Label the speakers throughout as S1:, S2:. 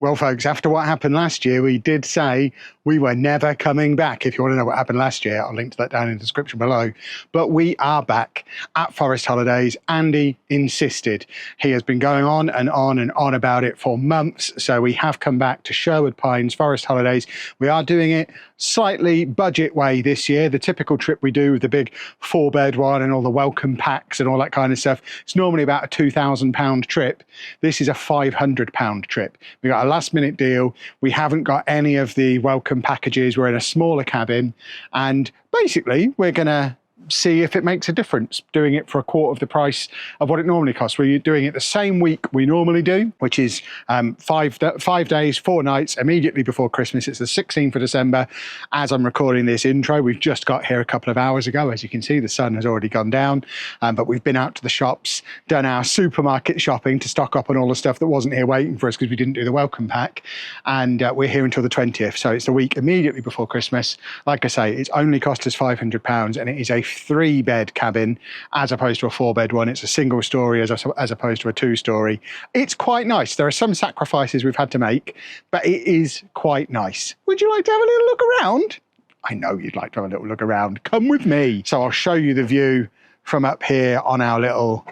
S1: Well, folks, after what happened last year, we did say we were never coming back. If you want to know what happened last year, I'll link to that down in the description below. But we are back at Forest Holidays. Andy insisted. He has been going on and on and on about it for months. So we have come back to Sherwood Pines Forest Holidays. We are doing it slightly budget way this year. The typical trip we do with the big 4-bed one and all the welcome packs and all that kind of stuff, it's normally about a £2,000 trip. This is a £500 trip. We got a last minute deal. We haven't got any of the welcome packages. We're in a smaller cabin, and basically we're gonna see if it makes a difference doing it for a quarter of the price of what it normally costs. We're doing it the same week we normally do, which is 5 days, 4 nights, immediately before Christmas. It's the 16th of December as I'm recording this intro. We've just got here a couple of hours ago. As you can see, the sun has already gone down, but we've been out to the shops, done our supermarket shopping to stock up on all the stuff that wasn't here waiting for us because we didn't do the welcome pack, and we're here until the 20th, so it's the week immediately before Christmas. Like I say, it's only cost us £500, and it is a 3-bed cabin as opposed to a 4-bed one. It's a single story as opposed to a 2-story. It's quite nice. There are some sacrifices we've had to make, but it is quite nice. Would you like to have a little look around? I know you'd like to have a little look around. Come with me. So I'll show you the view from up here on our little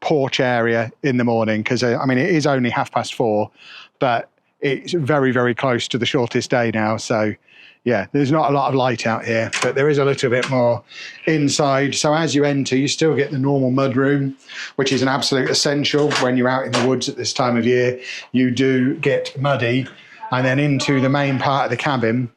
S1: porch area in the morning, because I mean, it is only 4:30, but it's very, very close to the shortest day now. So yeah, there's not a lot of light out here, but there is a little bit more inside. So as you enter, you still get the normal mud room, which is an absolute essential when you're out in the woods at this time of year. You do get muddy, and then into the main part of the cabin.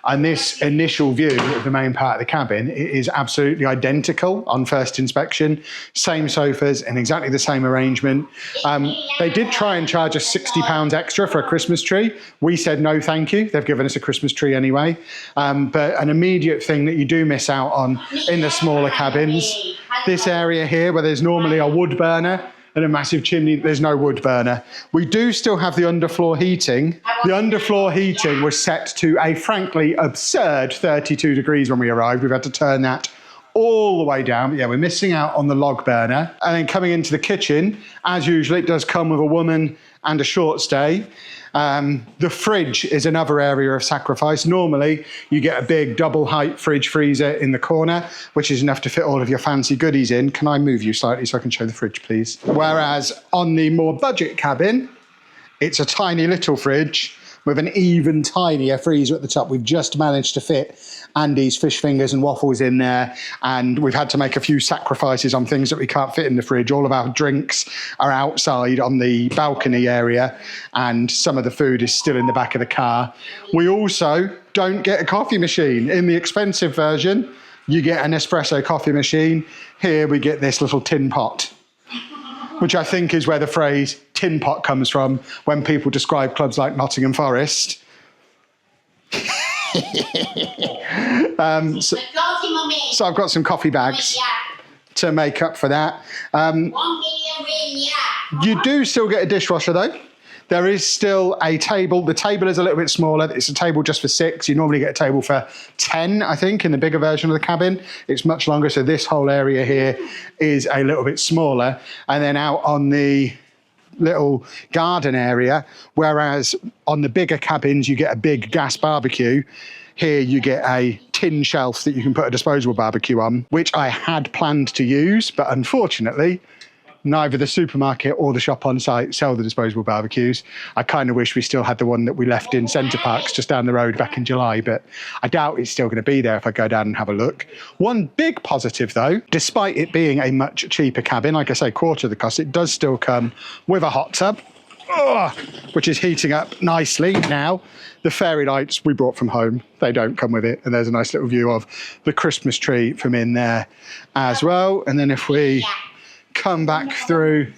S1: And this initial view of the main part of the cabin, it is absolutely identical on first inspection. Same sofas and exactly the same arrangement. They did try and charge us £60 extra for a Christmas tree. We said no thank you. They've given us a Christmas tree anyway. But an immediate thing that you do miss out on in the smaller cabins, this area here where there's normally a wood burner and a massive chimney, there's no wood burner. We do still have the underfloor heating. The underfloor heating was set to a frankly absurd 32 degrees when we arrived. We've had to turn that all the way down. But yeah, we're missing out on the log burner. And then coming into the kitchen, as usual, it does come with a woman and a short stay. The fridge is another area of sacrifice. Normally, you get a big double height fridge freezer in the corner, which is enough to fit all of your fancy goodies in. Can I move you slightly so I can show the fridge, please? Whereas on the more budget cabin, it's a tiny little fridge with an even tinier freezer at the top. We've just managed to fit Andy's fish fingers and waffles in there, and we've had to make a few sacrifices on things that we can't fit in the fridge. All of our drinks are outside on the balcony area, and some of the food is still in the back of the car. We also don't get a coffee machine. In the expensive version, you get an espresso coffee machine. Here we get this little tin pot, which I think is where the phrase tin pot comes from when people describe clubs like Nottingham Forest. So I've got some coffee bags to make up for that. You do still get a dishwasher though. There is still a table. The table is a little bit smaller. It's a table just for 6. You normally get a table for 10, I think, in the bigger version of the cabin. It's much longer, so this whole area here is a little bit smaller. And then out on the little garden area, whereas on the bigger cabins, you get a big gas barbecue. Here you get a tin shelf that you can put a disposable barbecue on, which I had planned to use, but unfortunately, neither the supermarket or the shop on site sell the disposable barbecues. I kind of wish we still had the one that we left in Centre Parks just down the road back in July, but I doubt it's still going to be there if I go down and have a look. One big positive though, despite it being a much cheaper cabin, like I say, quarter of the cost, it does still come with a hot tub, which is heating up nicely now. The fairy lights we brought from home, they don't come with it. And there's a nice little view of the Christmas tree from in there as well. And then if we come back through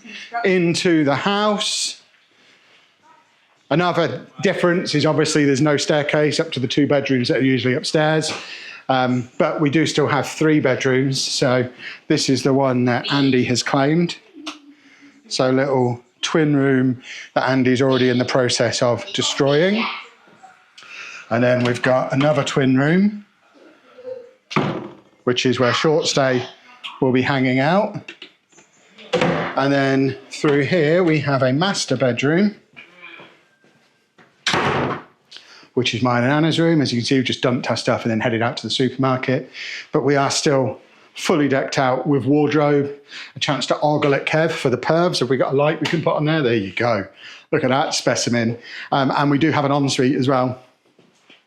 S1: into the house, another difference is obviously there's no staircase up to the 2 bedrooms that are usually upstairs. But we do still have 3 bedrooms. So this is the one that Andy has claimed. So little twin room that Andy's already in the process of destroying. And then we've got another twin room, which is where short stay will be hanging out. And then through here, we have a master bedroom, which is mine and Anna's room. As you can see, we've just dumped our stuff and then headed out to the supermarket. But we are still fully decked out with wardrobe, a chance to ogle at Kev for the pervs. Have we got a light we can put on there? There you go. Look at that specimen. And we do have an ensuite as well.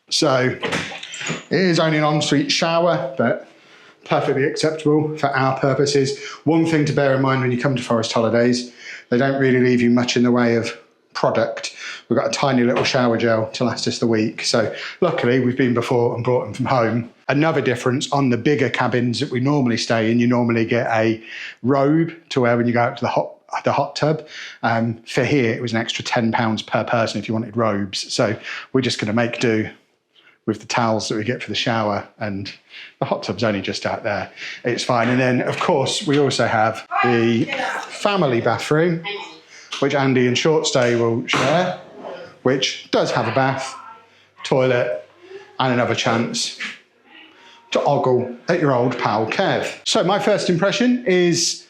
S1: So it is only an ensuite shower, but perfectly acceptable for our purposes. One thing to bear in mind when you come to Forest Holidays, they don't really leave you much in the way of product. We've got a tiny little shower gel to last us the week. So luckily we've been before and brought them from home. Another difference on the bigger cabins that we normally stay in, you normally get a robe to wear when you go out to the hot tub. For here, it was an extra £10 per person if you wanted robes. So we're just going to make do with the towels that we get for the shower, and the hot tub's only just out there. It's fine. And then, of course, we also have the family bathroom, which Andy and Short Stay will share, which does have a bath, toilet, and another chance to ogle at your old pal Kev. So my first impression is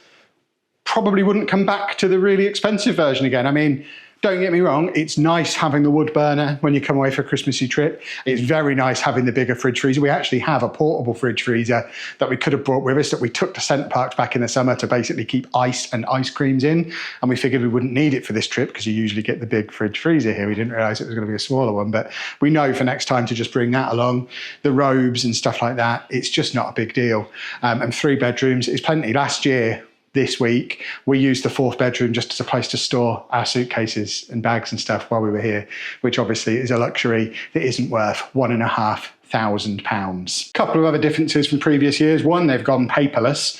S1: probably wouldn't come back to the really expensive version again. I mean, don't get me wrong, it's nice having the wood burner when you come away for a Christmassy trip. It's very nice having the bigger fridge freezer. We actually have a portable fridge freezer that we could have brought with us that we took to Centre Parks back in the summer to basically keep ice and ice creams in. And we figured we wouldn't need it for this trip because you usually get the big fridge freezer here. We didn't realise it was going to be a smaller one, but we know for next time to just bring that along. The robes and stuff like that, it's just not a big deal. And 3 bedrooms is plenty. Last year, this week, we used the 4th bedroom just as a place to store our suitcases and bags and stuff while we were here, which obviously is a luxury that isn't worth £1,500. A couple of other differences from previous years. One, they've gone paperless,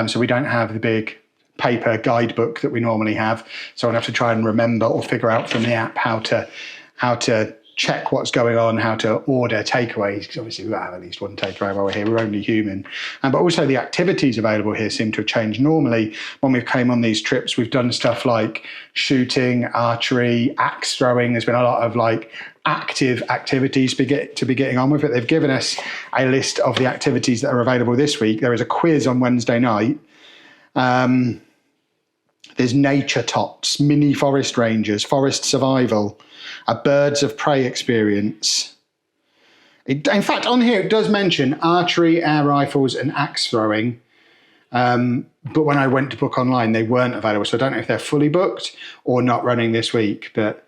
S1: so we don't have the big paper guidebook that we normally have. So I'll have to try and remember or figure out from the app how to check what's going on, how to order takeaways, because obviously we've got to have at least one takeaway while we're here. We're only human. But also the activities available here seem to have changed. Normally, when we came on these trips, we've done stuff like shooting, archery, axe throwing. There's been a lot of like active activities to be getting on with it. They've given us a list of the activities that are available this week. There is a quiz on Wednesday night. There's nature tots, mini forest rangers, forest survival, a birds of prey experience. In fact, on here it does mention archery, air rifles and axe throwing. But when I went to book online, they weren't available. So I don't know if they're fully booked or not running this week. But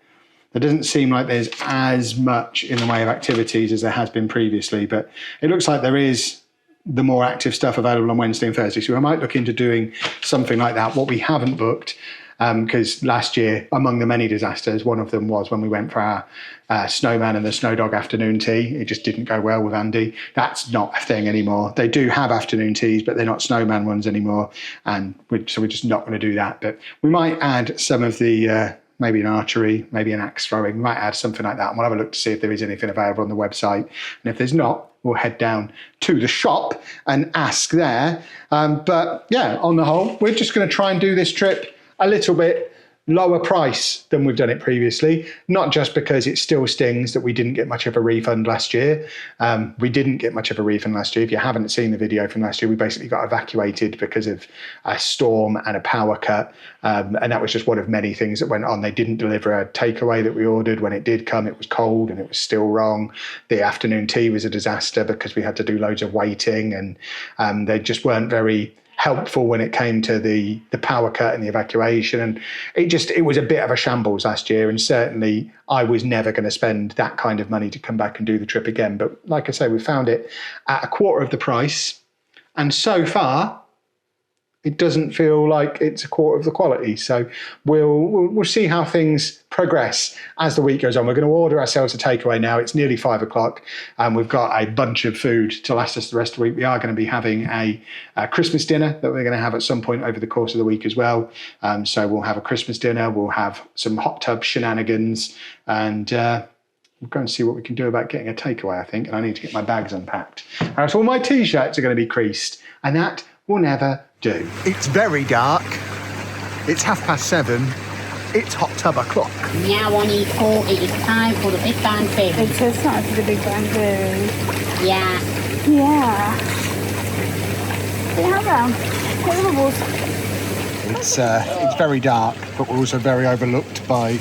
S1: it doesn't seem like there's as much in the way of activities as there has been previously. But it looks like there is the more active stuff available on Wednesday and Thursday. So I might look into doing something like that. What we haven't booked, because last year, among the many disasters, one of them was when we went for our snowman and the snow dog afternoon tea. It just didn't go well with Andy. That's not a thing anymore. They do have afternoon teas, but they're not snowman ones anymore. And so we're just not going to do that. But we might add some of the maybe an archery, maybe an axe throwing. We might add something like that. And we'll have a look to see if there is anything available on the website. And if there's not, we'll head down to the shop and ask there. But yeah, on the whole, we're just going to try and do this trip a little bit lower price than we've done it previously, not just because it still stings that we didn't get much of a refund last year. We didn't get much of a refund last year. If you haven't seen the video from last year, we basically got evacuated because of a storm and a power cut. And that was just one of many things that went on. They didn't deliver a takeaway that we ordered. When it did come, it was cold and it was still wrong. The afternoon tea was a disaster because we had to do loads of waiting, and they just weren't very helpful when it came to the power cut and the evacuation. And it was a bit of a shambles last year, and certainly I was never going to spend that kind of money to come back and do the trip again. But like I say, we found it at a quarter of the price, and so far it doesn't feel like it's a quarter of the quality. So we'll see how things progress as the week goes on. We're going to order ourselves a takeaway now. It's nearly 5 o'clock, and we've got a bunch of food to last us the rest of the week. We are going to be having a Christmas dinner that we're going to have at some point over the course of the week as well. So we'll have a Christmas dinner. We'll have some hot tub shenanigans, and we'll go and see what we can do about getting a takeaway, I think. And I need to get my bags unpacked. So all my T-shirts are going to be creased, and that will never do. It's very dark. It's 7:30. It's hot tub o'clock.
S2: Now on E4, it is time for the Big Bang Theory.
S3: It is time for the Big Bang Theory.
S2: Yeah.
S3: Yeah.
S1: It's very dark, but we're also very overlooked by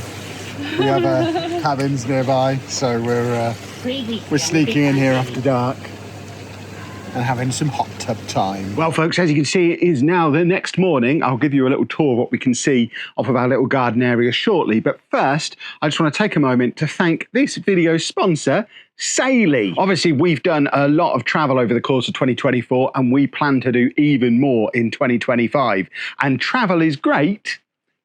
S1: We have cabins nearby, so we're sneaking in here after dark and having some hot tub time. Well, folks, as you can see, it is now the next morning. I'll give you a little tour of what we can see off of our little garden area shortly. But first, I just want to take a moment to thank this video's sponsor, Saily. Obviously, we've done a lot of travel over the course of 2024, and we plan to do even more in 2025. And travel is great,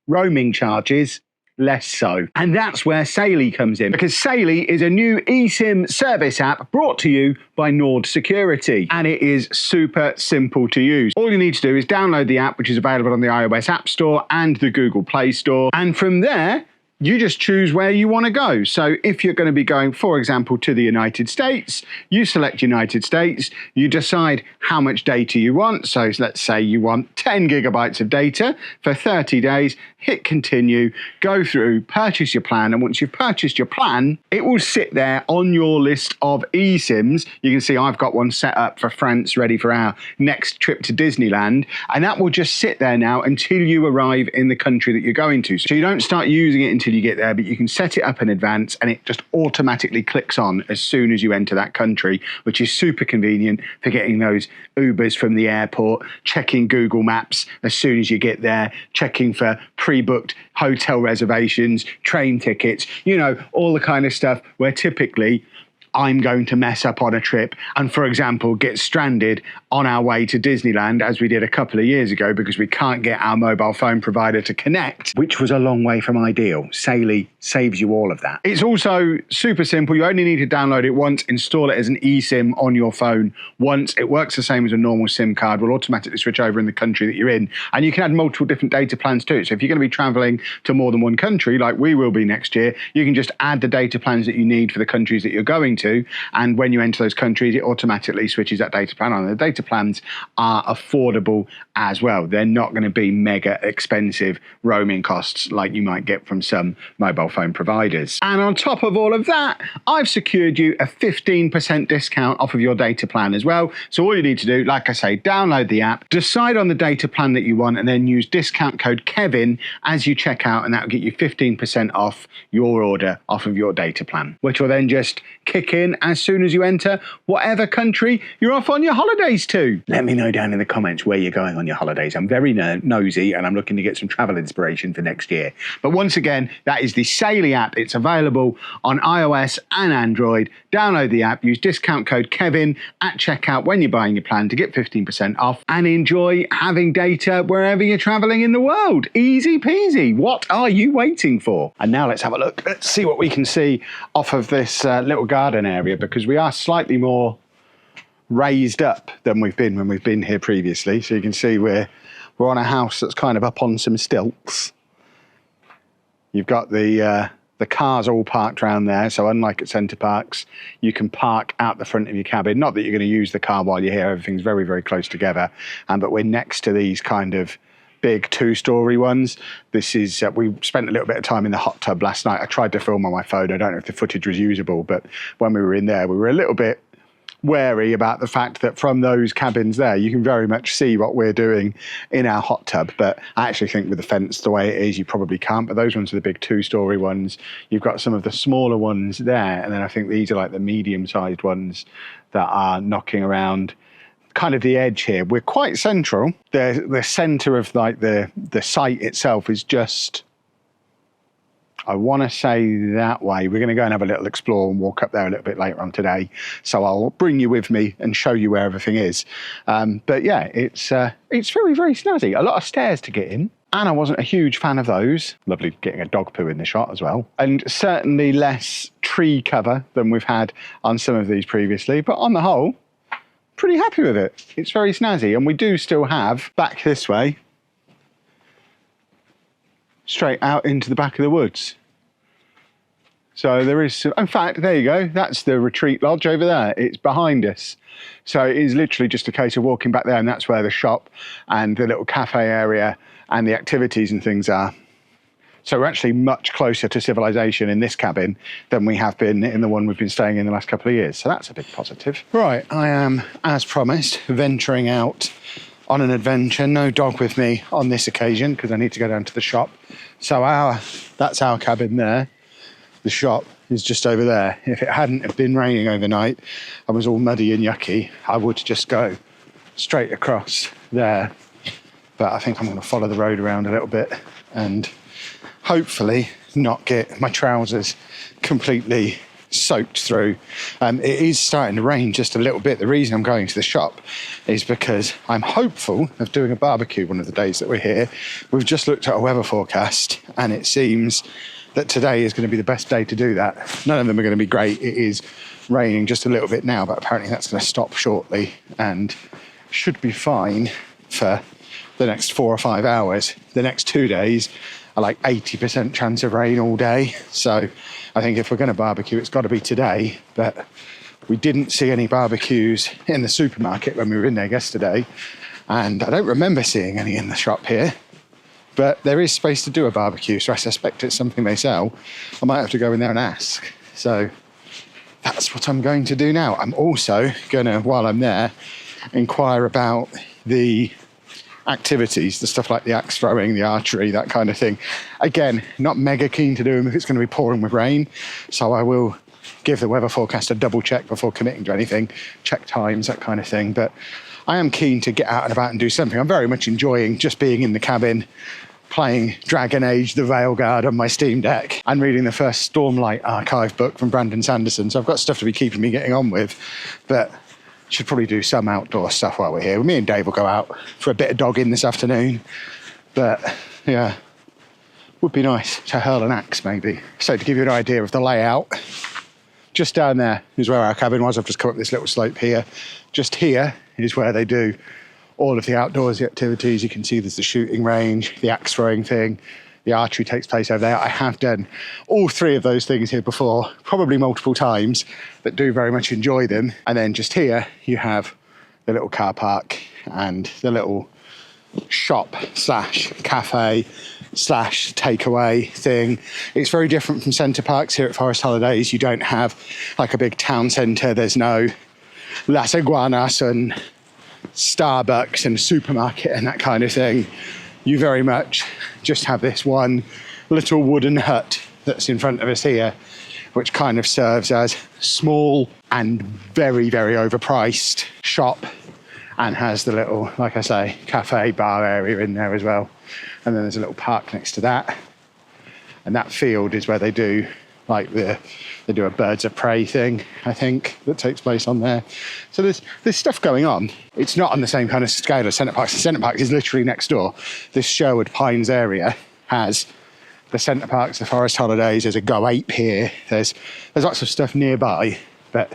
S1: roaming charges less so. And that's where Saily comes in, because Saily is a new eSIM service app brought to you by Nord Security, and it is super simple to use. All you need to do is download the app, which is available on the iOS App Store and the Google Play Store, and from there you just choose where you want to go. So if you're going to be going, for example, to the United States, you select United States, you decide how much data you want. So let's say you want 10 gigabytes of data for 30 days, hit continue, go through, purchase your plan. And once you've purchased your plan, it will sit there on your list of eSIMs. You can see I've got one set up for France, ready for our next trip to Disneyland. And that will just sit there now until you arrive in the country that you're going to. So you don't start using it until you get there, but you can set it up in advance and it just automatically clicks on as soon as you enter that country, which is super convenient for getting those Ubers from the airport, checking Google Maps as soon as you get there, checking for pre-booked hotel reservations, train tickets, you know, all the kind of stuff where typically I'm going to mess up on a trip and, for example, get stranded on our way to Disneyland, as we did a couple of years ago, because we can't get our mobile phone provider to connect, which was a long way from ideal. Saily saves you all of that. It's also super simple. You only need to download it once, install it as an eSIM on your phone once. It works the same as a normal SIM card. Will automatically switch over in the country that you're in, and you can add multiple different data plans too. So if you're going to be traveling to more than one country, like we will be next year, you can just add the data plans that you need for the countries that you're going to, and when you enter those countries, it automatically switches that data plan on. The data plans are affordable as well. They're not going to be mega expensive roaming costs like you might get from some mobile phone providers. And on top of all of that, I've secured you a 15% discount off of your data plan as well. So all you need to do, like I say, download the app, decide on the data plan that you want, and then use discount code Kevin as you check out, and that will get you 15% off your order off of your data plan, which will then just kick in as soon as you enter whatever country you're off on your holidays to. Let me know down in the comments where you're going on your holidays. I'm very nosy and I'm looking to get some travel inspiration for next year. But once again, that is the Saily app. It's available on iOS and Android. Download the app, use discount code Kevin at checkout when you're buying your plan to get 15% off, and enjoy having data wherever you're traveling in the world. Easy peasy. What are you waiting for? And now let's have a look. Let's see what we can see off of this little garden area, because we are slightly more raised up than we've been when we've been here previously. So you can see we're on a house that's kind of up on some stilts. You've got the cars all parked around there, so unlike at Centre Parks, you can park out the front of your cabin. Not that you're going to use the car while you're here, everything's very, very close together. But we're next to these kind of big two-story ones. This is, we spent a little bit of time in the hot tub last night. I tried to film on my phone. I don't know if the footage was usable, but when we were in there, we were a little bit wary about the fact that from those cabins there, you can very much see what we're doing in our hot tub. But I actually think with the fence the way it is, you probably can't. But those ones are the big two-story ones. You've got some of the smaller ones there, and then I think these are like the medium-sized ones that are knocking around kind of the edge here. We're quite central. The centre of like the site itself is just, I want to say that way. We're going to go and have a little explore and walk up there a little bit later on today. So I'll bring you with me and show you where everything is. But yeah, it's very, very snazzy. A lot of stairs to get in. And I wasn't a huge fan of those. Lovely getting a dog poo in the shot as well. And certainly less tree cover than we've had on some of these previously. But on the whole, pretty happy with it. It's very snazzy. And we do still have, back this way, straight out into the back of the woods. So there is, in fact, there you go. That's the retreat lodge over there. It's behind us. So it is literally just a case of walking back there, and that's where the shop and the little cafe area and the activities and things are. So we're actually much closer to civilization in this cabin than we have been in the one we've been staying in the last couple of years. So that's a big positive. Right, I am, as promised, venturing out on an adventure. No dog with me on this occasion because I need to go down to the shop. So that's our cabin there. the shop is just over there. If it hadn't have been raining overnight and was all muddy and yucky, I would just go straight across there. But I think I'm going to follow the road around a little bit and hopefully not get my trousers completely soaked through. It is starting to rain just a little bit. The reason I'm going to the shop is because I'm hopeful of doing a barbecue one of the days that we're here. We've just looked at a weather forecast and it seems that today is going to be the best day to do that. None of them are going to be great. It is raining just a little bit now, but apparently that's going to stop shortly and should be fine for the next 4 or 5 hours. The next 2 days are like 80% chance of rain all day. So I think if we're going to barbecue, it's got to be today. But we didn't see any barbecues in the supermarket when we were in there yesterday. And I don't remember seeing any in the shop here. But there is space to do a barbecue, so I suspect it's something they sell. I might have to go in there and ask. So that's what I'm going to do now. I'm also going to, while I'm there, inquire about the activities, the stuff like the axe throwing, the archery, that kind of thing. Again, not mega keen to do them if it's going to be pouring with rain. So I will give the weather forecast a double check before committing to anything, check times, that kind of thing. But I am keen to get out and about and do something. I'm very much enjoying just being in the cabin, playing Dragon Age, the Veilguard on my Steam Deck and reading the first Stormlight archive book from Brandon Sanderson. So I've got stuff to be keeping me getting on with, but should probably do some outdoor stuff while we're here. Me and Dave will go out for a bit of dogging this afternoon, but yeah, would be nice to hurl an axe maybe. So to give you an idea of the layout, just down there is where our cabin was. I've just come up this little slope here. Just here is where they do all of the outdoorsy activities. You can see there's the shooting range, the axe throwing thing, the archery takes place over there. I have done all 3 of those things here before, probably multiple times, but do very much enjoy them. And then just here you have the little car park and the little shop slash cafe slash takeaway thing. It's very different from centre parks here at Forest Holidays. You don't have like a big town centre. There's no Las Iguanas and Starbucks and supermarket and that kind of thing. You very much just have this one little wooden hut that's in front of us here, which kind of serves as small and very, very overpriced shop and has the little, like I say, cafe bar area in there as well. And then there's a little park next to that. And that field is where they do like they do a birds of prey thing, I think, that takes place on there. So there's stuff going on. It's not on the same kind of scale as Centre Parks. The Centre Parks is literally next door. This Sherwood Pines area has the Centre Parks, the Forest Holidays, there's a Go Ape here. There's lots of stuff nearby, but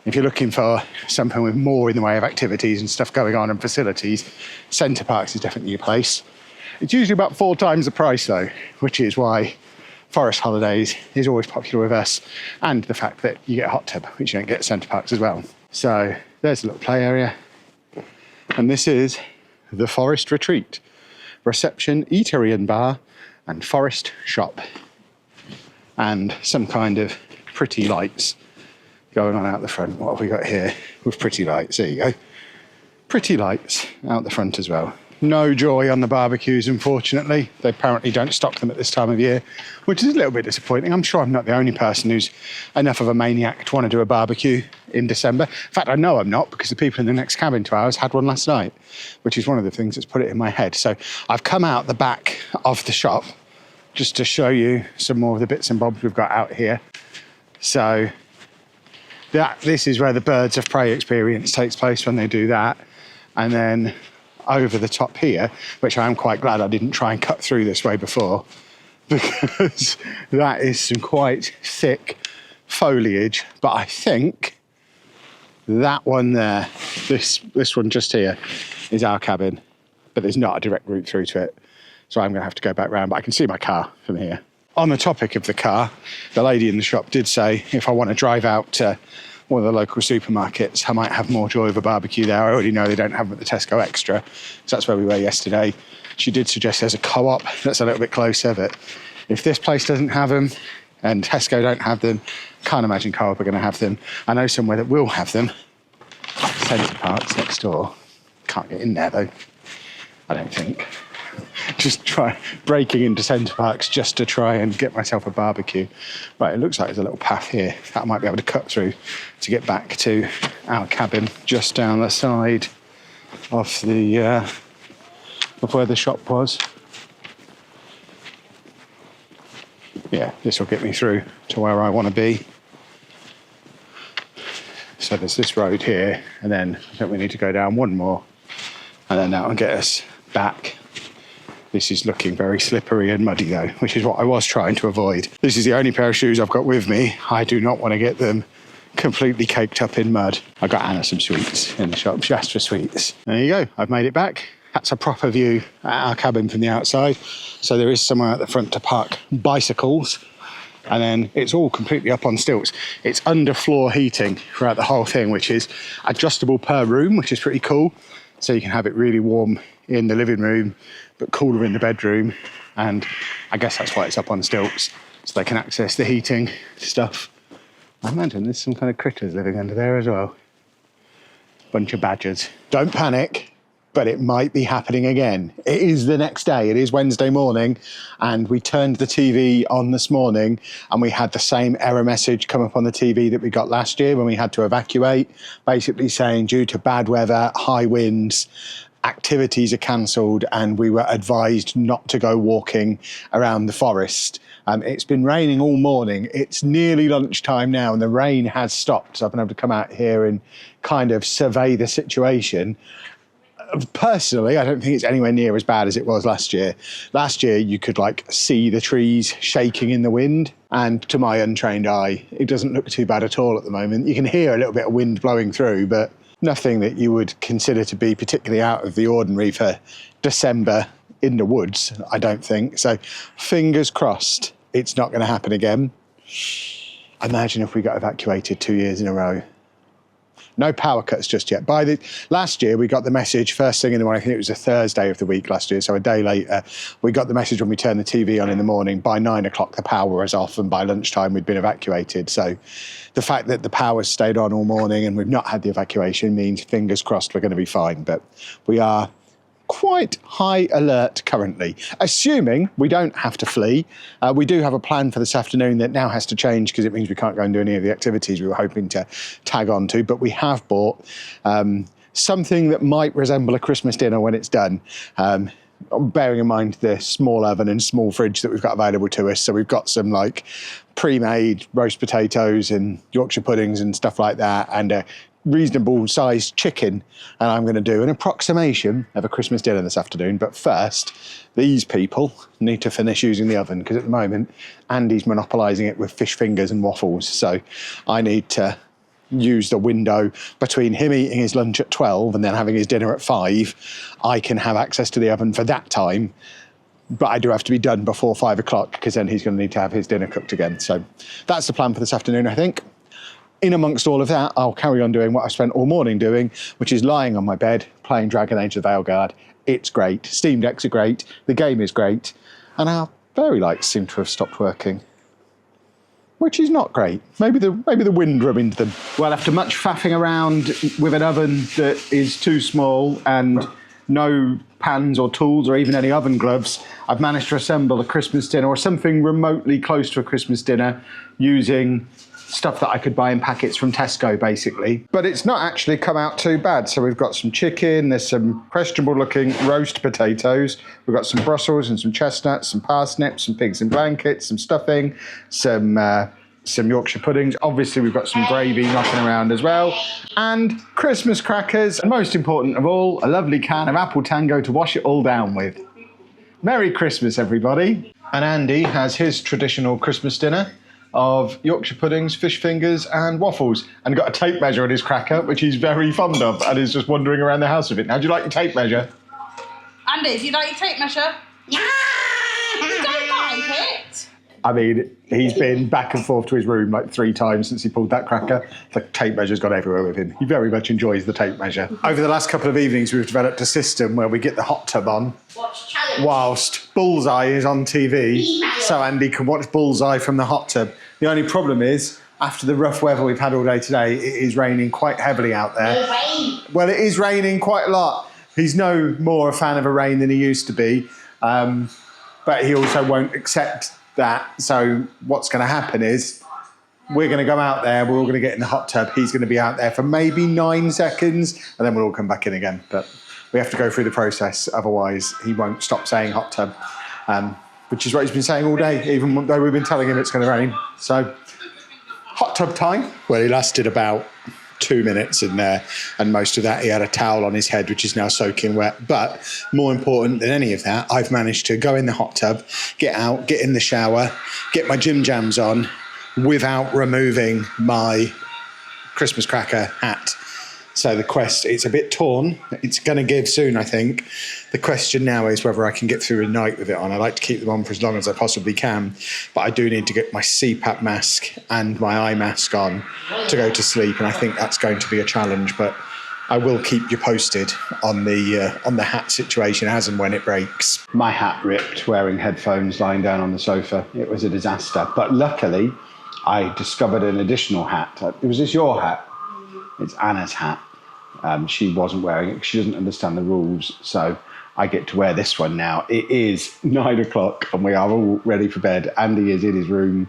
S1: if you're looking for something with more in the way of activities and stuff going on and facilities, Centre Parks is definitely your place. It's usually about 4 times the price though, which is why Forest Holidays is always popular with us, and the fact that you get a hot tub, which you don't get at Centre Parks as well. So there's a little play area. And this is the Forest Retreat, reception, eatery and bar, and forest shop. And some kind of pretty lights going on out the front. What have we got here with pretty lights? There you go. Pretty lights out the front as well. No joy on the barbecues, unfortunately. They apparently don't stock them at this time of year, which is a little bit disappointing. I'm sure I'm not the only person who's enough of a maniac to want to do a barbecue in December. In fact, I know I'm not, because the people in the next cabin to ours had one last night, which is one of the things that's put it in my head. So I've come out the back of the shop just to show you some more of the bits and bobs we've got out here. So this is where the birds of prey experience takes place when they do that. And then over the top here, which I am quite glad I didn't try and cut through this way before, because that is some quite thick foliage. But I think that one there, this one just here, is our cabin, but there's not a direct route through to it. So I'm going to have to go back round, but I can see my car from here. On the topic of the car, the lady in the shop did say if I want to drive out to one of the local supermarkets, I might have more joy of a barbecue there. I already know they don't have them at the Tesco Extra, so that's where we were yesterday. She did suggest there's a Co-op that's a little bit closer, but if this place doesn't have them and Tesco don't have them, can't imagine Co-op are going to have them. I know somewhere that will have them. Centre Parks next door. Can't get in there though, I don't think. just try breaking into Centre Parks just to try and get myself a barbecue. Right, it looks like there's a little path here that I might be able to cut through to get back to our cabin just down the side of the of where the shop was. Yeah, this will get me through to where I want to be. So there's this road here, and then I think we need to go down one more, and then that will get us back. This is looking very slippery and muddy though, which is what I was trying to avoid. This is the only pair of shoes I've got with me. I do not want to get them completely caked up in mud. I got Anna some sweets in the shop. She asked for sweets. There you go, I've made it back. That's a proper view at our cabin from the outside. So there is somewhere at the front to park bicycles. And then it's all completely up on stilts. It's underfloor heating throughout the whole thing, which is adjustable per room, which is pretty cool. So you can have it really warm in the living room, but cooler in the bedroom. And I guess that's why it's up on stilts, so they can access the heating stuff. I imagine there's some kind of critters living under there as well. Bunch of badgers. Don't panic, but it might be happening again. It is the next day, it is Wednesday morning, and we turned the TV on this morning and we had the same error message come up on the TV that we got last year when we had to evacuate, basically saying due to bad weather, high winds, activities are cancelled and we were advised not to go walking around the forest. It's been raining all morning. It's nearly lunchtime now and the rain has stopped, so I've been able to come out here and kind of survey the situation. Personally, I don't think it's anywhere near as bad as it was last year. Last year, you could like see the trees shaking in the wind, and to my untrained eye, it doesn't look too bad at all at the moment. You can hear a little bit of wind blowing through, but nothing that you would consider to be particularly out of the ordinary for December in the woods, I don't think. So fingers crossed it's not going to happen again. Imagine if we got evacuated 2 years in a row. No power cuts just yet. Last year, we got the message first thing in the morning. I think it was a Thursday of the week last year, so a day later. We got the message when we turned the TV on in the morning. By 9 o'clock, the power was off, and by lunchtime, we'd been evacuated. So the fact that the power's stayed on all morning and we've not had the evacuation means, fingers crossed, we're going to be fine. But we are quite high alert currently, assuming we don't have to flee. We do have a plan for this afternoon that now has to change because it means we can't go and do any of the activities we were hoping to tag on to, but we have bought something that might resemble a Christmas dinner when it's done. Bearing in mind the small oven and small fridge that we've got available to us. So we've got some like pre-made roast potatoes and Yorkshire puddings and stuff like that, and a reasonable sized chicken, and I'm going to do an approximation of a Christmas dinner this afternoon. But first, these people need to finish using the oven because at the moment Andy's monopolising it with fish fingers and waffles, so I need to use the window between him eating his lunch at 12 and then having his dinner at 5. I can have access to the oven for that time, but I do have to be done before 5 o'clock because then he's going to need to have his dinner cooked again. So that's the plan for this afternoon, I think. In amongst all of that, I'll carry on doing what I've spent all morning doing, which is lying on my bed, playing Dragon Age: The Veilguard. It's great. Steam Decks are great. The game is great. And our fairy lights seem to have stopped working, which is not great. Maybe the wind rubbed them. Well, after much faffing around with an oven that is too small and no pans or tools or even any oven gloves, I've managed to assemble a Christmas dinner or something remotely close to a Christmas dinner using stuff that I could buy in packets from Tesco, basically. But it's not actually come out too bad. So we've got some chicken, there's some questionable looking roast potatoes, we've got some Brussels and some chestnuts, some parsnips, some pigs in blankets, some stuffing, some Yorkshire puddings. Obviously, we've got some gravy knocking around as well, and Christmas crackers, and most important of all, a lovely can of apple tango to wash it all down with. Merry Christmas, everybody. And Andy has his traditional Christmas dinner of Yorkshire puddings, fish fingers and waffles, and got a tape measure in his cracker, which he's very fond of, and is just wandering around the house with it. Now, do you like your tape measure?
S4: Andy, do you like your tape measure? Yeah! You don't like it?
S1: I mean, he's been back and forth to his room like 3 times since he pulled that cracker. The tape measure's gone everywhere with him. He very much enjoys the tape measure. Over the last couple of evenings, we've developed a system where we get the hot tub on whilst Bullseye is on TV, so Andy can watch Bullseye from the hot tub. The only problem is, after the rough weather we've had all day today, it is raining quite heavily out there. Well, it is raining quite a lot. He's no more a fan of a rain than he used to be. But he also won't accept that. So what's going to happen is we're going to go out there, we're all going to get in the hot tub. He's going to be out there for maybe 9 seconds, and then we'll all come back in again. But we have to go through the process, otherwise he won't stop saying hot tub, which is what he's been saying all day, even though we've been telling him it's going to rain. So hot tub time. Well, he lasted about 2 minutes in there, and most of that he had a towel on his head, which is now soaking wet. But more important than any of that, I've managed to go in the hot tub, get out, get in the shower, get my gym jams on without removing my Christmas cracker hat. So the it's a bit torn. It's going to give soon, I think. The question now is whether I can get through a night with it on. I like to keep them on for as long as I possibly can, but I do need to get my CPAP mask and my eye mask on to go to sleep, and I think that's going to be a challenge, but I will keep you posted on the hat situation as and when it breaks. My hat ripped wearing headphones lying down on the sofa. It was a disaster, but luckily I discovered an additional hat. Was this your hat? It's Anna's hat. She wasn't wearing it. She doesn't understand the rules, so I get to wear this one now. It is 9 o'clock and we are all ready for bed. Andy is in his room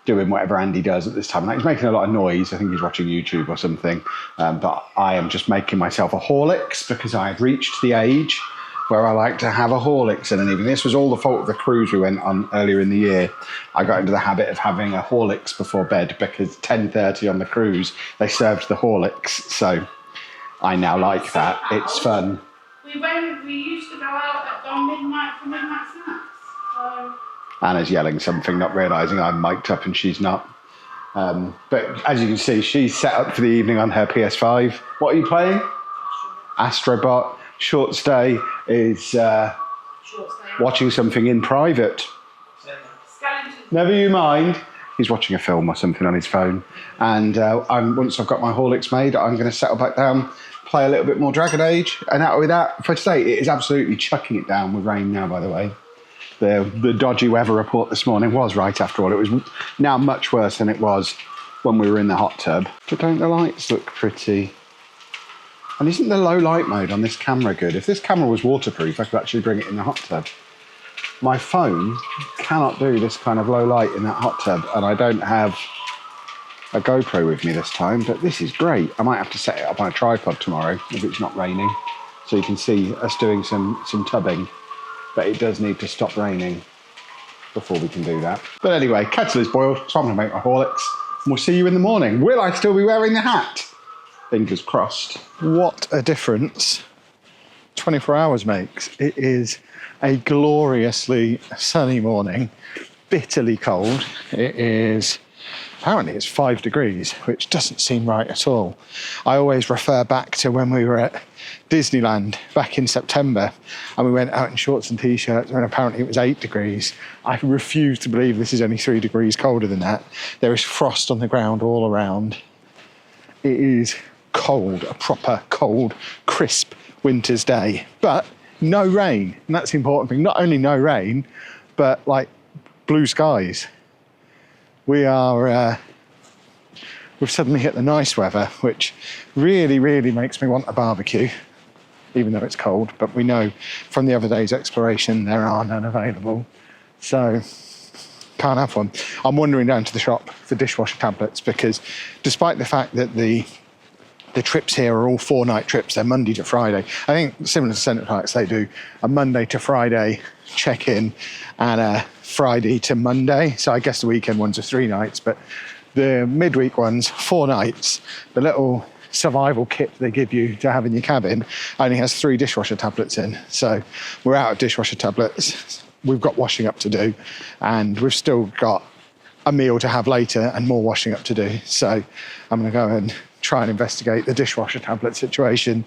S1: doing whatever Andy does at this time. Like, he's making a lot of noise. I think he's watching YouTube or something. But I am just making myself a Horlicks because I've reached the age where I like to have a Horlicks in an evening. This was all the fault of the cruise we went on earlier in the year. I got into the habit of having a Horlicks before bed because 10:30 on the cruise, they served the Horlicks. So I now like that. It's fun.
S4: We used to go out at midnight for midnight snacks. So.
S1: Anna's yelling something, not realising I'm mic'd up and she's not. But as you can see, she's set up for the evening on her PS5. What are you playing? Astrobot. Short Stay is watching something in private. Never you mind. He's watching a film or something on his phone. And once I've got my Horlicks made, I'm going to settle back down, play a little bit more Dragon Age. And out with that, for today, it is absolutely chucking it down with rain now, by the way. The dodgy weather report this morning was right after all. It was now much worse than it was when we were in the hot tub. But don't the lights look pretty? And isn't the low light mode on this camera good? If this camera was waterproof, I could actually bring it in the hot tub. My phone cannot do this kind of low light in that hot tub, and I don't have a GoPro with me this time, but this is great. I might have to set it up on a tripod tomorrow if it's not raining, so you can see us doing some tubbing, but it does need to stop raining before we can do that. But anyway, kettle is boiled, so I'm gonna make my Horlicks, and we'll see you in the morning. Will I still be wearing the hat? Fingers crossed. What a difference 24 hours makes. It is a gloriously sunny morning, bitterly cold. Apparently it's 5 degrees, which doesn't seem right at all. I always refer back to when we were at Disneyland back in September and we went out in shorts and t-shirts and apparently it was 8 degrees. I refuse to believe this is only 3 degrees colder than that. There is frost on the ground all around. It is cold, a proper cold, crisp winter's day, but no rain, and that's the important thing. Not only no rain, but like blue skies. We've suddenly hit the nice weather, which really, really makes me want a barbecue, even though it's cold, but we know from the other day's exploration there are none available, so can't have one. I'm wandering down to the shop for dishwasher tablets because despite the fact that the trips here are all 4-night trips. They're Monday to Friday. I think similar to Centre Parks, they do a Monday to Friday check-in and a Friday to Monday. So I guess the weekend ones are 3 nights, but the midweek ones, 4 nights. The little survival kit they give you to have in your cabin only has 3 dishwasher tablets in. So we're out of dishwasher tablets. We've got washing up to do, and we've still got a meal to have later and more washing up to do. So I'm going to go and try and investigate the dishwasher tablet situation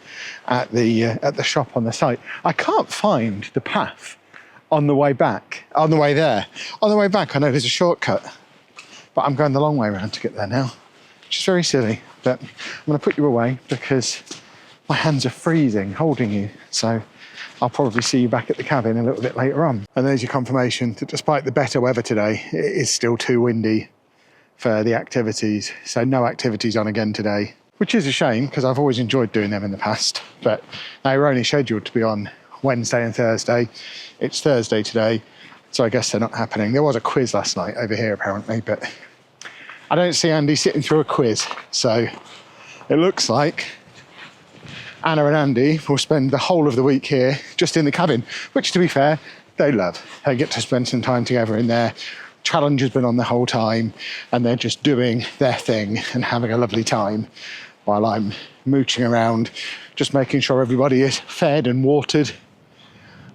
S1: at the shop on the site. I can't find the path on the way back, on the way there. On the way back, I know there's a shortcut, but I'm going the long way around to get there now, which is very silly. But I'm going to put you away because my hands are freezing holding you. So I'll probably see you back at the cabin a little bit later on. And there's your confirmation that despite the better weather today, it is still too windy for the activities. So no activities on again today, which is a shame because I've always enjoyed doing them in the past, but they were only scheduled to be on Wednesday and Thursday. It's Thursday today, so I guess they're not happening. There was a quiz last night over here apparently, but I don't see Andy sitting through a quiz. So it looks like Anna and Andy will spend the whole of the week here just in the cabin, which to be fair, they love. They get to spend some time together in there. Challenge has been on the whole time and they're just doing their thing and having a lovely time while I'm mooching around, just making sure everybody is fed and watered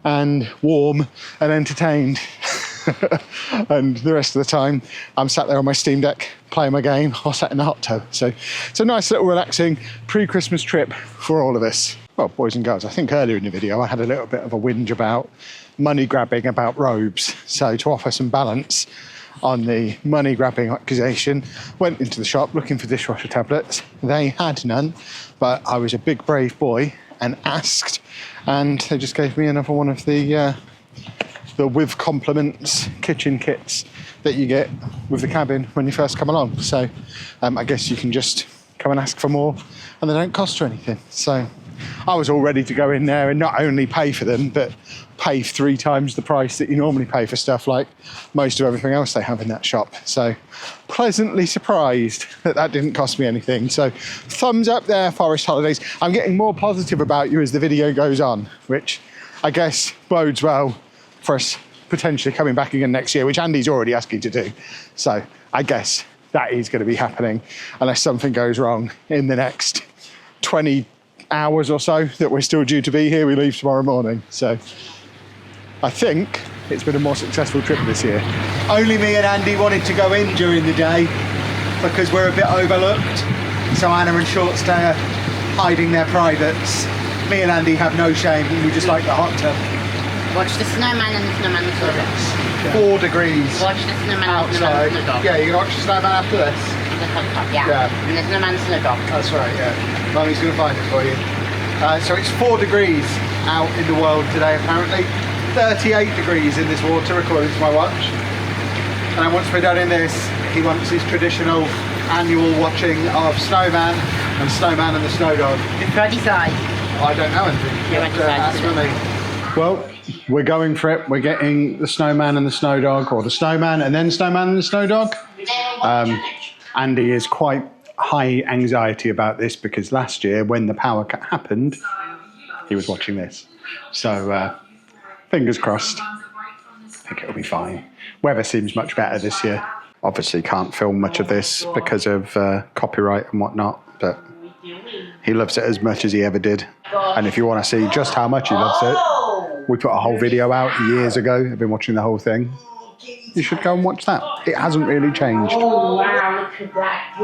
S1: and warm and entertained. And the rest of the time I'm sat there on my Steam Deck playing my game or sat in the hot tub. So it's a nice little relaxing pre-Christmas trip for all of us. Well, boys and girls, I think earlier in the video I had a little bit of a whinge about money grabbing about robes. So to offer some balance on the money grabbing accusation, went into the shop looking for dishwasher tablets. They had none, but I was a big brave boy and asked, and they just gave me another one of the with compliments kitchen kits that you get with the cabin when you first come along. So I guess you can just come and ask for more and they don't cost you anything. So I was all ready to go in there and not only pay for them, but pay 3 times the price that you normally pay for stuff like most of everything else they have in that shop. So pleasantly surprised that that didn't cost me anything. So thumbs up there, Forest Holidays. I'm getting more positive about you as the video goes on, which I guess bodes well for us potentially coming back again next year, which Andy's already asking to do. So I guess that is going to be happening unless something goes wrong in the next 20 hours or so that we're still due to be here. We leave tomorrow morning. So I think it's been a more successful trip this year. Only me and Andy wanted to go in during the day because we're a bit overlooked. So Anna and Short Stay are hiding their privates. Me and Andy have no shame. We just like the hot tub.
S2: Watch the snowman and the snowman and the snowdog.
S1: 4 degrees.
S2: Watch the snowman and the snowman
S1: outside.
S2: and the snowdog.
S1: Yeah, you're gonna watch the snowman after this.
S2: The hot tub, yeah. And the snowman and the snowdog.
S1: That's right, yeah. Mummy's gonna find it for you. So it's 4 degrees out in the world today apparently. 38 degrees in this water according to my watch. And once we're done in this, he wants his traditional annual watching of Snowman and Snowman and the Snowdog.
S2: The Freddy side.
S1: I don't know anything.
S2: You went to
S1: That's for me. Well, we're going for it. We're getting the Snowman and the Snowdog, or the Snowman and then Snowman and the Snowdog. Andy is quite high anxiety about this because last year when the power cut happened, he was watching this. So fingers crossed. I think it'll be fine. Weather seems much better this year. Obviously can't film much of this because of copyright and whatnot, but he loves it as much as he ever did. And if you want to see just how much he loves it, we put a whole video out years ago. I've been watching the whole thing. You should go and watch that. It hasn't really changed.
S2: Oh, wow, look at that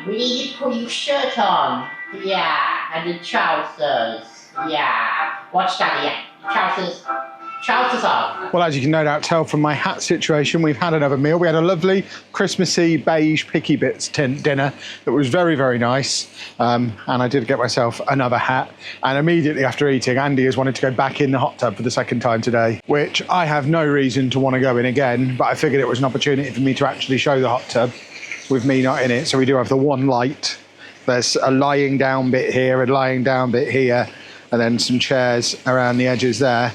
S2: go. We need to put your shirt on. Yeah, and the trousers. Yeah. Watch that, yeah. Trousers on.
S1: Well, as you can no doubt tell from my hat situation, we've had another meal. We had a lovely Christmassy beige picky bits dinner that was very, very nice. And I did get myself another hat. And immediately after eating, Andy has wanted to go back in the hot tub for the second time today, which I have no reason to want to go in again, but I figured it was an opportunity for me to actually show the hot tub with me not in it. So we do have the one light. There's a lying down bit here, a lying down bit here, and then some chairs around the edges there.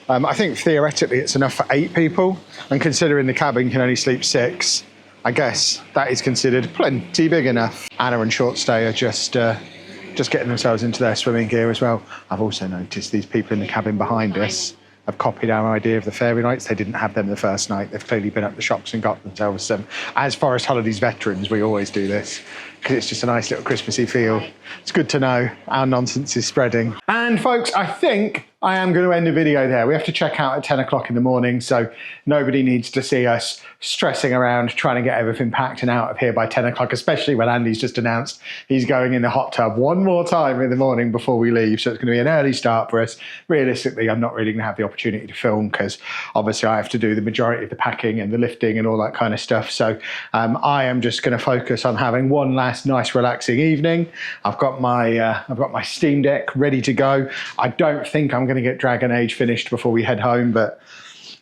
S1: I think theoretically it's enough for 8 people, and considering the cabin can only sleep 6, I guess that is considered plenty big enough. Anna and Short Stay are just getting themselves into their swimming gear as well. I've also noticed these people in the cabin behind us have copied our idea of the fairy lights. They didn't have them the first night. They've clearly been up the shops and got themselves some. As Forest Holidays veterans, we always do this because it's just a nice little Christmassy feel. It's good to know our nonsense is spreading. And folks, I think I am going to end the video there. We have to check out at 10 o'clock in the morning, so nobody needs to see us stressing around trying to get everything packed and out of here by 10 o'clock, especially when Andy's just announced he's going in the hot tub one more time in the morning before we leave. So it's going to be an early start for us. Realistically, I'm not really going to have the opportunity to film because obviously I have to do the majority of the packing and the lifting and all that kind of stuff. So I am just going to focus on having one last nice relaxing evening. I've got my Steam Deck ready to go. I don't think I'm going to get Dragon Age finished before we head home, but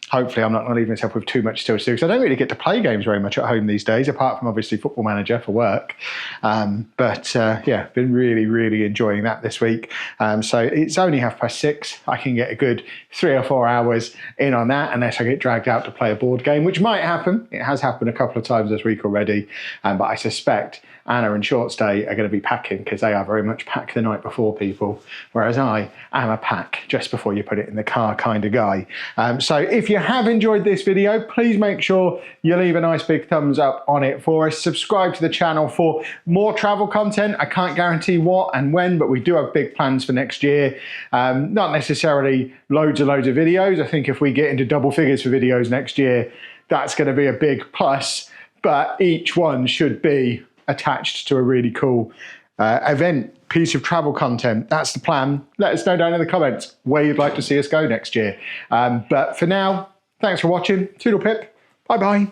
S1: hopefully I'm not going to leave myself with too much still to do, because I don't really get to play games very much at home these days, apart from obviously Football Manager for work. Yeah, been really enjoying that this week. So it's only 6:30. I can get a good 3 or 4 hours in on that, unless I get dragged out to play a board game, which might happen. It has happened a couple of times this week already, but I suspect Anna and Shortstay are going to be packing, because they are very much pack the night before people, whereas I am a pack just before you put it in the car kind of guy. So if you have enjoyed this video, please make sure you leave a nice big thumbs up on it for us. Subscribe to the channel for more travel content. I can't guarantee what and when, but we do have big plans for next year. Not necessarily loads of videos. I think if we get into double figures for videos next year, that's going to be a big plus, but each one should be attached to a really cool event, piece of travel content. That's the plan. Let us know down in the comments where you'd like to see us go next year. But for now, thanks for watching. Toodle pip. Bye bye.